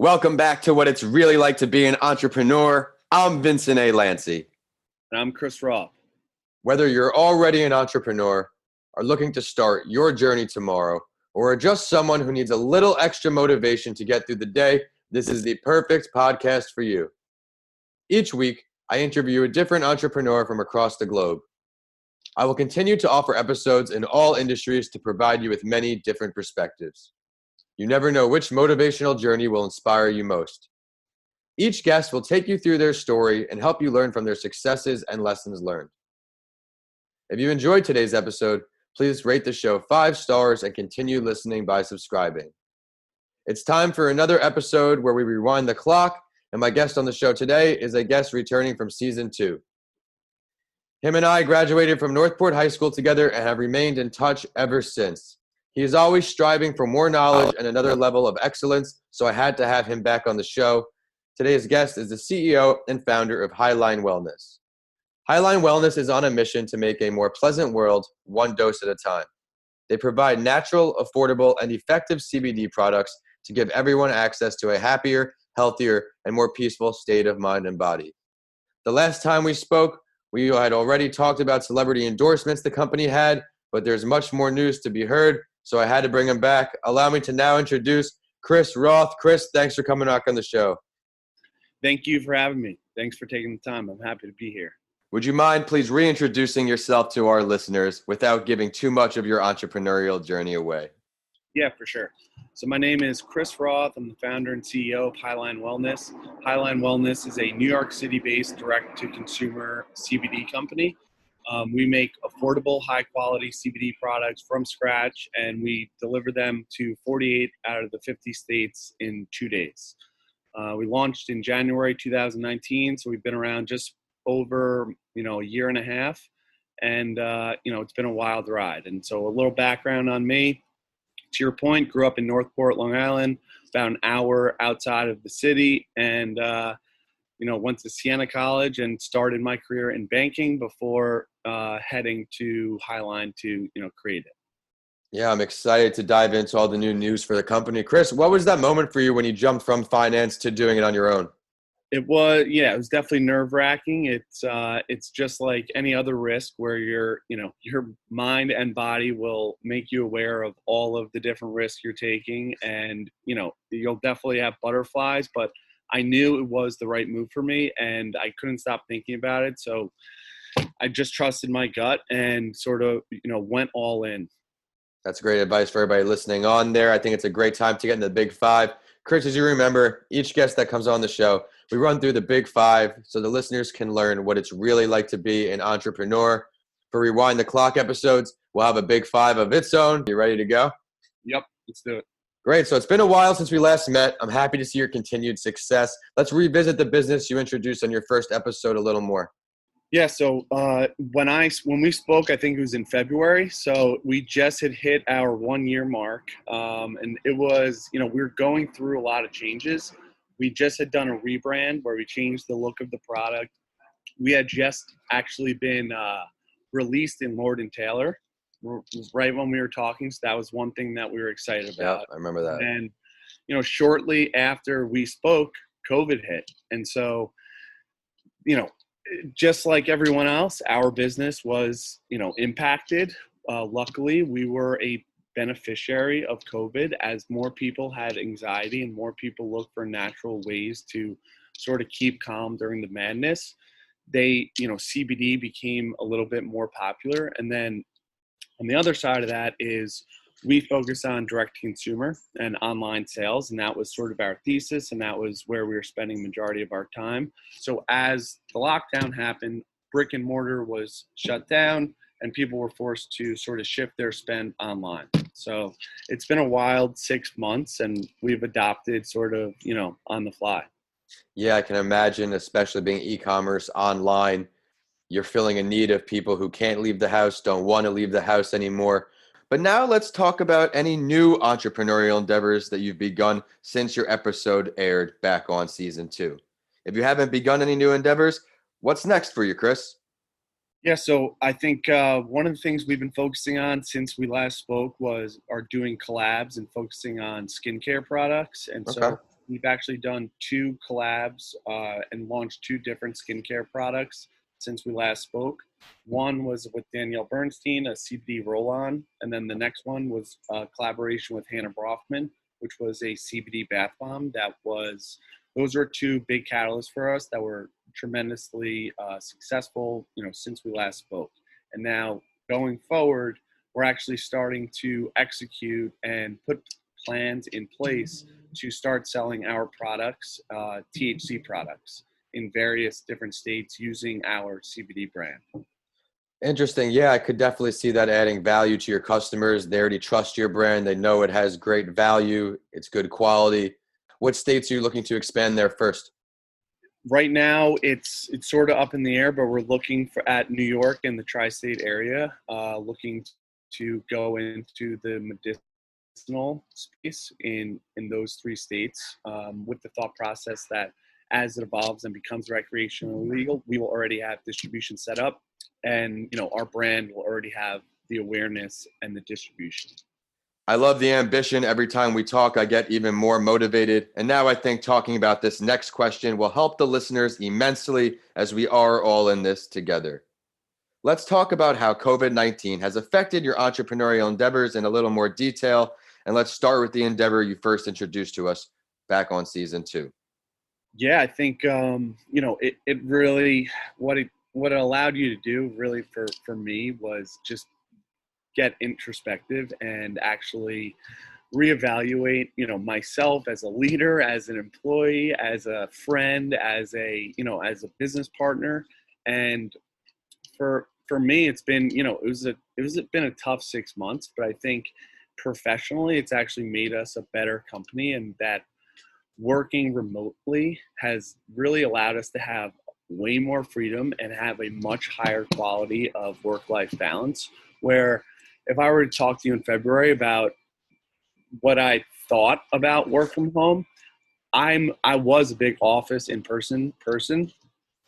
Welcome back to What It's Really Like to Be an Entrepreneur. I'm Vincent A. Lanci. And I'm Chris Roth. Whether you're already an entrepreneur, are looking to start your journey tomorrow, or are just someone who needs a little extra motivation to get through the day, this is the perfect podcast for you. Each week, I interview a different entrepreneur from across the globe. I will continue to offer episodes in all industries to provide you with many different perspectives. You never know which motivational journey will inspire you most. Each guest will take you through their story and help you learn from their successes and lessons learned. If you enjoyed today's episode, please rate the show 5 stars and continue listening by subscribing. It's time for another episode where we rewind the clock, and my guest on the show today is a guest returning from season 2. Him and I graduated from Northport High School together and have remained in touch ever since. He is always striving for more knowledge and another level of excellence, so I had to have him back on the show. Today's guest is the CEO and founder of Highline Wellness. Highline Wellness is on a mission to make a more pleasant world, one dose at a time. They provide natural, affordable, and effective CBD products to give everyone access to a happier, healthier, and more peaceful state of mind and body. The last time we spoke, we had already talked about celebrity endorsements the company had, but there's much more news to be heard, so I had to bring him back. Allow me to now introduce Chris Roth. Chris, thanks for coming back on the show. Thank you for having me. Thanks for taking the time. I'm happy to be here. Would you mind please reintroducing yourself to our listeners without giving too much of your entrepreneurial journey away? Yeah, for sure. So my name is Chris Roth. I'm the founder and CEO of Highline Wellness. Highline Wellness is a New York City-based direct-to-consumer CBD company. We make affordable, high-quality CBD products from scratch, and we deliver them to 48 out of the 50 states in 2 days. We launched in January 2019, so we've been around just over, a year and a half, and it's been a wild ride. And so a little background on me. To your point, grew up in Northport, Long Island, about an hour outside of the city, and went to Siena College and started my career in banking before heading to Highline to create it. Yeah, I'm excited to dive into all the new news for the company. Chris, what was that moment for you when you jumped from finance to doing it on your own? It was definitely nerve-wracking. It's just like any other risk where your mind and body will make you aware of all of the different risks you're taking, and you'll definitely have butterflies, but I knew it was the right move for me and I couldn't stop thinking about it. So I just trusted my gut and sort of, went all in. That's great advice for everybody listening on there. I think it's a great time to get in the big 5. Chris, as you remember, each guest that comes on the show, we run through the big 5 so the listeners can learn what it's really like to be an entrepreneur. For Rewind the Clock episodes, we'll have a big 5 of its own. You ready to go? Yep, let's do it. Great. So it's been a while since we last met. I'm happy to see your continued success. Let's revisit the business you introduced on your first episode a little more. Yeah. So when we spoke, I think it was in February. So we just had hit our 1-year mark, and it was, we were going through a lot of changes. We just had done a rebrand where we changed the look of the product. We had just actually been released in Lord & Taylor right when we were talking. So that was one thing that we were excited about. Yeah, I remember that. And, shortly after we spoke, COVID hit. And so, just like everyone else, our business was, impacted. Luckily, we were a beneficiary of COVID as more people had anxiety and more people looked for natural ways to sort of keep calm during the madness. CBD became a little bit more popular. And then on the other side of that is we focus on direct consumer and online sales. And that was sort of our thesis. And that was where we were spending majority of our time. So as the lockdown happened, brick and mortar was shut down and people were forced to sort of shift their spend online. So it's been a wild 6 months and we've adopted sort of, on the fly. Yeah, I can imagine, especially being e-commerce online, you're filling a need of people who can't leave the house, don't want to leave the house anymore. But now let's talk about any new entrepreneurial endeavors that you've begun since your episode aired back on season 2. If you haven't begun any new endeavors, what's next for you, Chris? Yeah, so I think one of the things we've been focusing on since we last spoke are doing collabs and focusing on skincare products. And so We've actually done 2 collabs and launched 2 different skincare products since we last spoke. One was with Danielle Bernstein, a CBD roll-on, and then the next one was a collaboration with Hannah Brofman, which was a CBD bath bomb. Those were 2 big catalysts for us that were tremendously successful, since we last spoke. And now going forward, we're actually starting to execute and put plans in place to start selling our products, THC products, in various different states using our CBD brand. Interesting. Yeah, I could definitely see that adding value to your customers. They already trust your brand. They know it has great value. It's good quality. What states are you looking to expand there first? Right now, it's sort of up in the air, but we're looking at New York and the tri-state area, looking to go into the medicinal space in those 3 states, with the thought process that as it evolves and becomes recreational legal, we will already have distribution set up, and our brand will already have the awareness and the distribution. I love the ambition. Every time we talk, I get even more motivated. And now I think talking about this next question will help the listeners immensely, as we are all in this together. Let's talk about how COVID-19 has affected your entrepreneurial endeavors in a little more detail. And let's start with the endeavor you first introduced to us back on season 2. Yeah, I think, it really, what it allowed you to do really for me was just get introspective and actually reevaluate, myself as a leader, as an employee, as a friend, as a business partner. And for me, it's been, it been a tough 6 months, but I think professionally, it's actually made us a better company, and that working remotely has really allowed us to have way more freedom and have a much higher quality of work-life balance. Where if I were to talk to you in February about what I thought about work from home, I was a big office in-person person.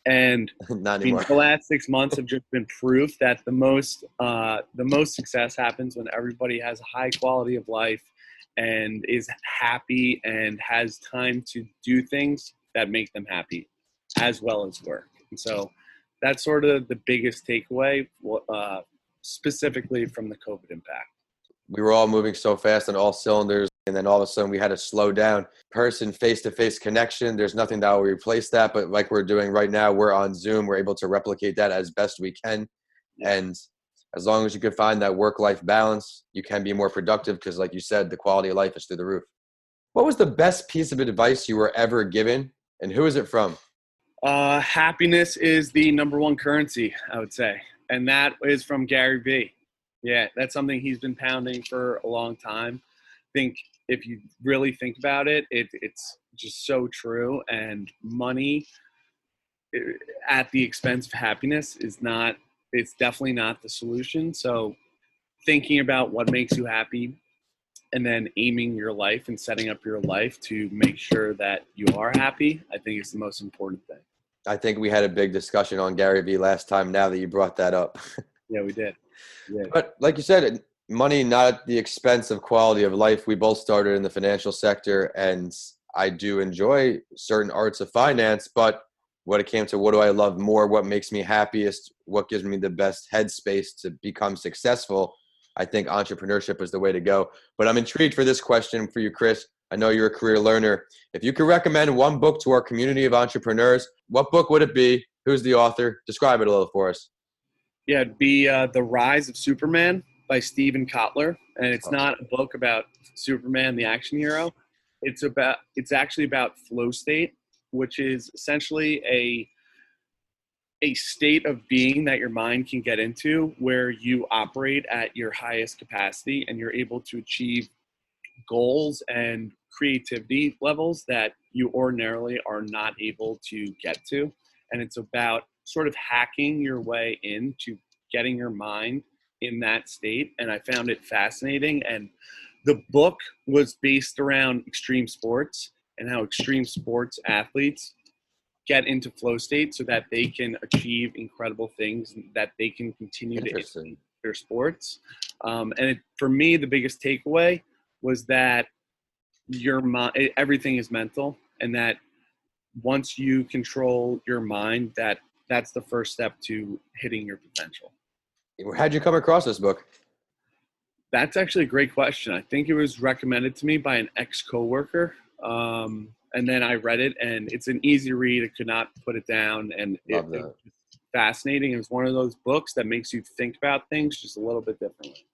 And Not anymore. the last 6 months have just been proof that the most success happens when everybody has a high quality of life and is happy and has time to do things that make them happy, as well as work. And so that's sort of the biggest takeaway, specifically from the COVID impact. We were all moving so fast on all cylinders, and then all of a sudden we had to slow down. Person, face-to-face connection, there's nothing that will replace that, but like we're doing right now, we're on Zoom. We're able to replicate that as best we can. And as long as you can find that work-life balance, you can be more productive because, like you said, the quality of life is through the roof. What was the best piece of advice you were ever given, and who is it from? Happiness is the number one currency, I would say. And that is from Gary Vee. Yeah, that's something he's been pounding for a long time. I think if you really think about it, it's just so true. And money at the expense of happiness it's definitely not the solution. So thinking about what makes you happy and then aiming your life and setting up your life to make sure that you are happy, I think is the most important thing. I think we had a big discussion on Gary Vee last time, now that you brought that up. Yeah, we did. But like you said, money not at the expense of quality of life. We both started in the financial sector, and I do enjoy certain arts of finance, but when it came to what do I love more, what makes me happiest, what gives me the best headspace to become successful, I think entrepreneurship is the way to go. But I'm intrigued for this question for you, Chris. I know you're a career learner. If you could recommend one book to our community of entrepreneurs, what book would it be? Who's the author? Describe it a little for us. Yeah, it'd be The Rise of Superman by Steven Kotler. And it's not a book about Superman, the action hero. It's actually about flow state, which is essentially a state of being that your mind can get into where you operate at your highest capacity and you're able to achieve goals and creativity levels that you ordinarily are not able to get to. And it's about sort of hacking your way into getting your mind in that state. And I found it fascinating. And the book was based around extreme sports and how extreme sports athletes get into flow state so that they can achieve incredible things, that they can continue to improve their sports. For me, the biggest takeaway was that your mind, everything is mental, and that once you control your mind, that's the first step to hitting your potential. How'd you come across this book? That's actually a great question. I think it was recommended to me by an ex-coworker. And then I read it, and it's an easy read. I could not put it down, and it was fascinating. It was one of those books that makes you think about things just a little bit differently.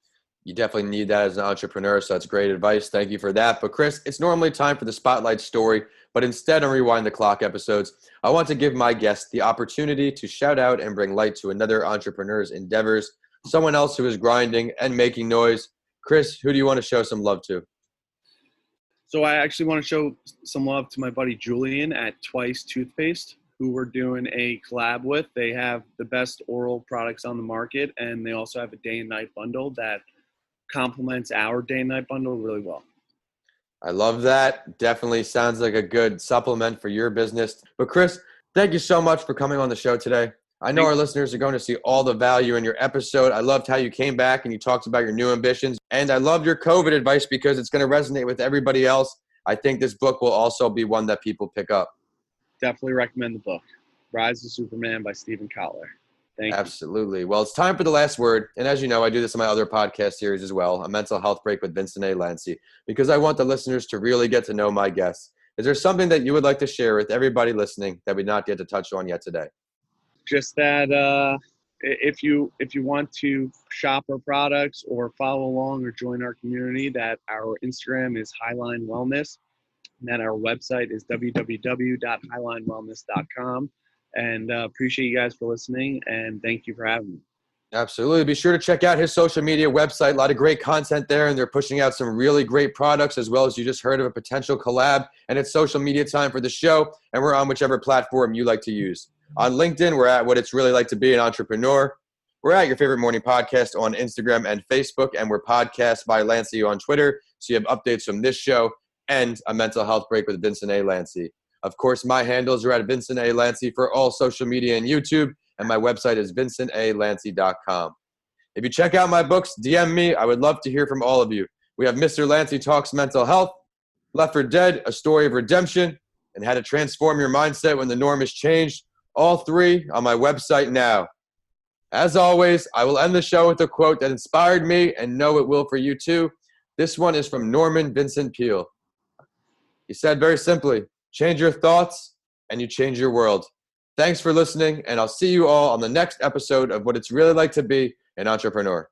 You definitely need that as an entrepreneur, so that's great advice. Thank you for that. But Chris, it's normally time for the Spotlight Story, but instead of Rewind the Clock episodes, I want to give my guest the opportunity to shout out and bring light to another entrepreneur's endeavors, someone else who is grinding and making noise. Chris, who do you want to show some love to? So I actually want to show some love to my buddy Julian at Twice Toothpaste, who we're doing a collab with. They have the best oral products on the market, and they also have a day and night bundle that complements our day and night bundle really well. I love that. Definitely sounds like a good supplement for your business. But Chris, thank you so much for coming on the show today. I know our listeners are going to see all the value in your episode. I loved how you came back and you talked about your new ambitions. And I loved your COVID advice because it's going to resonate with everybody else. I think this book will also be one that people pick up. Definitely recommend the book, Rise of Superman by Stephen Kotler. Thank you. Absolutely. Well, it's time for the last word. And as you know, I do this in my other podcast series as well, A Mental Health Break with Vincent A. Lanci, because I want the listeners to really get to know my guests. Is there something that you would like to share with everybody listening that we did not get to touch on yet today? Just that if you want to shop our products or follow along or join our community, that our Instagram is Highline Wellness, and that our website is www.highlinewellness.com. And appreciate you guys for listening, and thank you for having me. Absolutely. Be sure to check out his social media website. A lot of great content there, and they're pushing out some really great products, as well as you just heard of a potential collab. And it's social media time for the show, and we're on whichever platform you like to use. On LinkedIn, we're at What It's Really Like to Be an Entrepreneur. We're at Your Favorite Morning Podcast on Instagram and Facebook, and we're Podcast by Lanci on Twitter. So you have updates from this show and A Mental Health Break with Vincent A. Lanci. Of course, my handles are at Vincent A. Lanci for all social media and YouTube, and my website is vincentalanci.com. If you check out my books, DM me. I would love to hear from all of you. We have Mr. Lanci Talks Mental Health, Left for Dead, A Story of Redemption, and How to Transform Your Mindset When the Norm is Changed. All three on my website now. As always, I will end the show with a quote that inspired me and know it will for you too. This one is from Norman Vincent Peale. He said very simply, change your thoughts and you change your world. Thanks for listening, and I'll see you all on the next episode of What It's Really Like to Be an Entrepreneur.